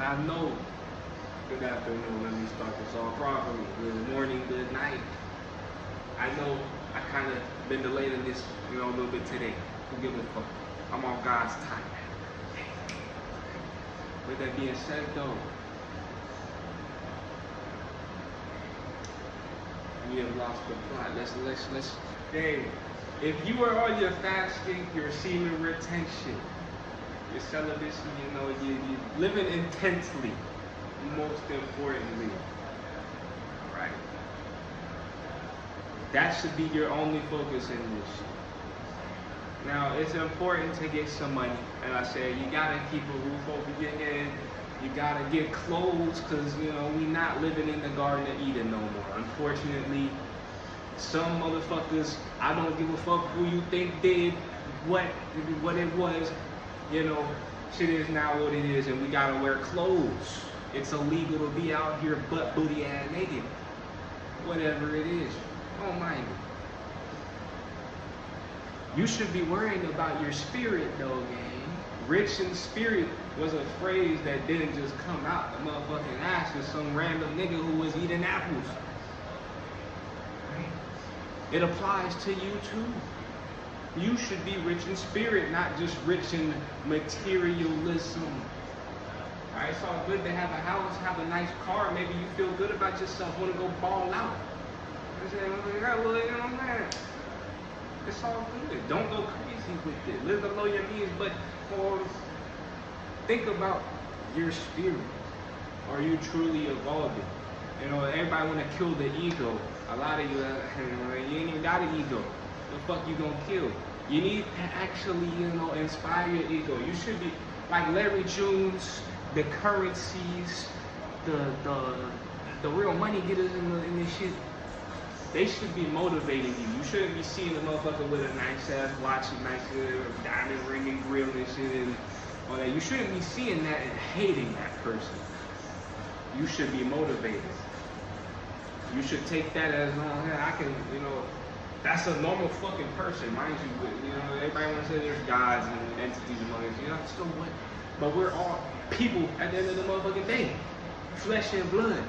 I know. Good afternoon. Let me start this off properly. Good morning, good night. I know I kind of been delayed in this, a little bit today. Who give a fuck? I'm on God's time. With that being said, though, we have lost the plot. Let's. Hey, if you are on your fasting, your semen retention, your celibacy, you're living intensely. Most importantly, all right. That should be your only focus in this shit. Now, it's important to get some money, and I said you gotta keep a roof over your head. You gotta get clothes, cause we not living in the Garden of Eden no more. Unfortunately, some motherfuckers, I don't give a fuck who you think did what it was. Shit is now what it is, and we gotta wear clothes. It's illegal to be out here butt booty ass naked. Whatever it is, don't mind it. You should be worrying about your spirit, though, gang. Rich in spirit was a phrase that didn't just come out the motherfucking ass of some random nigga who was eating apples. Right? It applies to you too. You should be rich in spirit, not just rich in materialism. Alright, it's all good to have a house, have a nice car. Maybe you feel good about yourself, want to go ball out. It's all good. Don't go crazy with it. Live below your means, but think about your spirit. Are you truly evolving? Everybody want to kill the ego. A lot of you, you ain't even got an ego. The fuck you gonna kill? You need to actually, inspire your ego. You should be like Larry Jones, the currencies, the real money getters in this shit. They should be motivating you. You shouldn't be seeing a motherfucker with a nice ass watch, a nice diamond ring and grill and shit and all that. You shouldn't be seeing that and hating that person. You should be motivated. You should take that as, I can, that's a normal fucking person, mind you. Everybody wants to say there's gods and entities among us. So what? But we're all people at the end of the motherfucking day. Flesh and blood.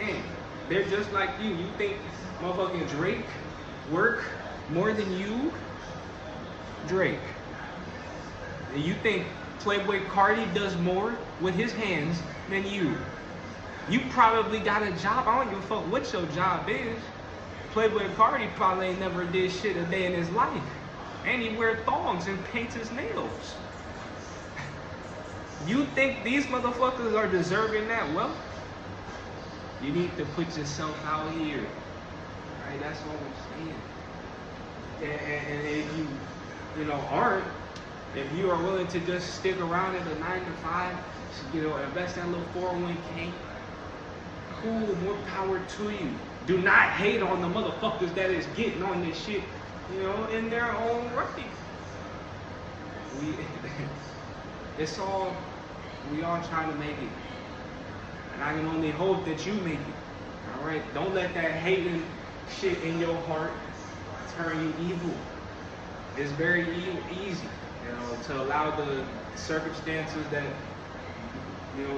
And they're just like you. You think motherfucking Drake work more than you? Drake. And you think Playboy Cardi does more with his hands than you? You probably got a job. I don't give a fuck what your job is. Playboy Cardi probably ain't never did shit a day in his life. And he wear thongs and paints his nails. You think these motherfuckers are deserving that wealth? You need to put yourself out here. Right? That's what I'm saying. And if you, aren't, if you are willing to just stick around at a 9 to 5, invest that little 401k, cool, more power to you. Do not hate on the motherfuckers that is getting on this shit, in their own right. We all trying to make it. And I can only hope that you make it. Alright? Don't let that hating shit in your heart turn you evil. It's very easy, to allow the circumstances that,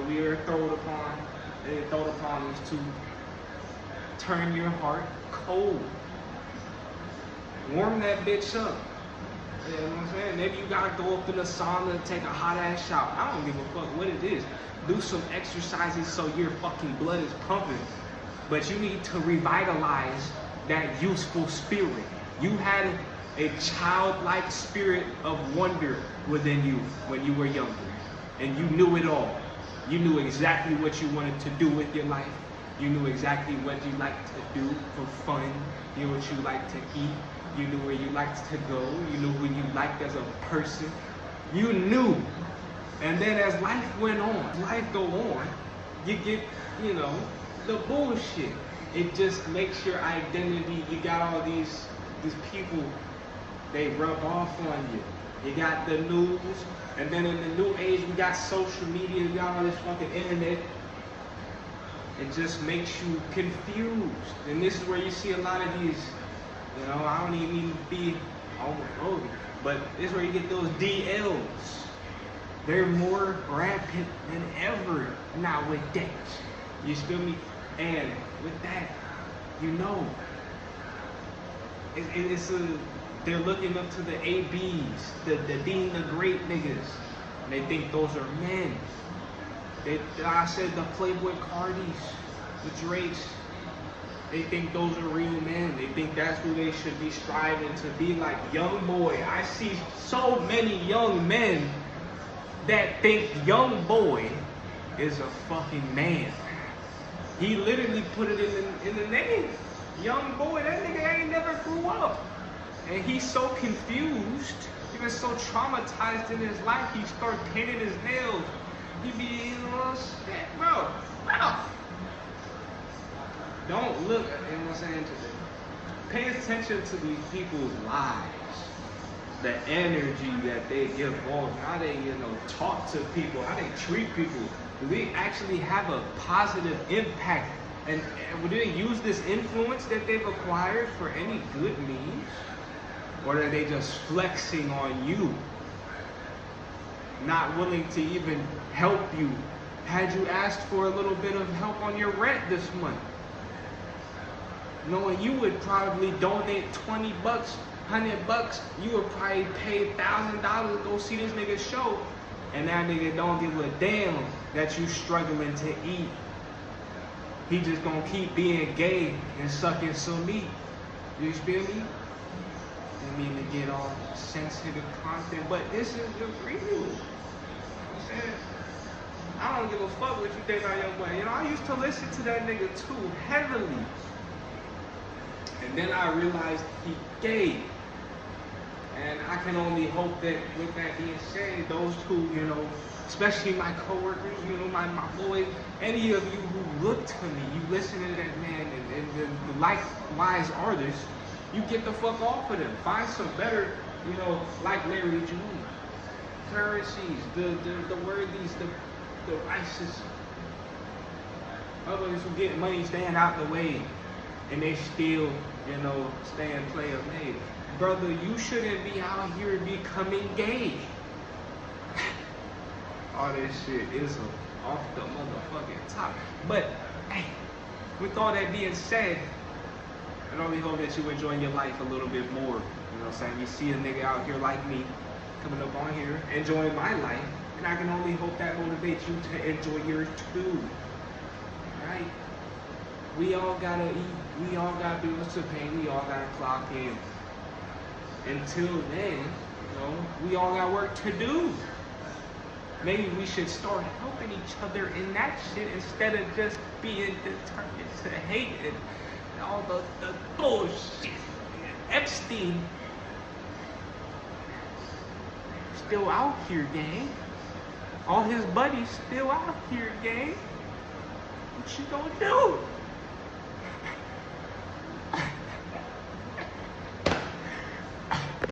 we are thrown upon us to turn your heart cold. Warm that bitch up. You know what I'm saying? Maybe you gotta go up in the sauna and take a hot ass shower. I don't give a fuck what it is. Do some exercises so your fucking blood is pumping. But you need to revitalize that youthful spirit. You had a childlike spirit of wonder within you when you were younger. And you knew it all. You knew exactly what you wanted to do with your life. You knew exactly what you liked to do for fun. You knew what you liked to eat. You knew where you liked to go. You knew who you liked as a person. You knew. And then as life went on, life go on, you get, the bullshit. It just makes your identity, you got all these people, they rub off on you. You got the news, and then in the new age, we got social media, we got all this fucking internet. It just makes you confused. And this is where you see a lot of these, I don't even need to be homophobic, but this is where you get those DLs. They're more rampant than ever nowadays. You feel me? And with that, you know, they're looking up to the ABs, the Dean the Great niggas. And they think those are men. I said the Playboy Cardis, the Drakes. They think those are real men. They think that's who they should be striving to be like. Young boy. I see so many young men that think young boy is a fucking man. He literally put it in the name. Young boy, that nigga ain't never grew up. And he's so confused, even so traumatized in his life, he start painting his nails. He be, you know, shit, bro. Don't look, you know what I'm saying, pay attention to these people's lives. The energy that they give off, how they, you know, talk to people, how they treat people. Do they actually have a positive impact? And do they use this influence that they've acquired for any good means? Or are they just flexing on you? Not willing to even help you. Had you asked for a little bit of help on your rent this month, knowing you would probably donate 20 bucks, 100 bucks, you would probably pay $1,000 to go see this nigga's show. And that nigga don't give a damn that you struggling to eat. He just gonna keep being gay and sucking some meat. You feel me? Didn't mean to get all sensitive content, but this is the review. You know what I'm saying? I don't give a fuck what you think about Young Boy. You know, I used to listen to that nigga too heavily. And then I realized he gay. And I can only hope that with that being said, those two, you know, especially my coworkers, you know, my boys, any of you who look to me, you listen to that man and likewise artists, you get the fuck off of them. Find some better, you know, like Larry June, Currencies, the Worthies, the Rices, others who get money staying out the way, and they still, you know, staying player made. Brother, you shouldn't be out here becoming gay. All this shit is off the motherfucking top. But, hey, with all that being said, I only hope that you enjoy your life a little bit more. You know what I'm saying? You see a nigga out here like me, coming up on here, enjoying my life, and I can only hope that motivates you to enjoy yours too. Right? We all gotta eat, we all got bills to pay, we all gotta clock in. Until then, you know, we all got work to do. Maybe we should start helping each other in that shit instead of just being determined to hate it. And all the bullshit. Epstein still out here, gang. All his buddies still out here, gang. What you gonna do?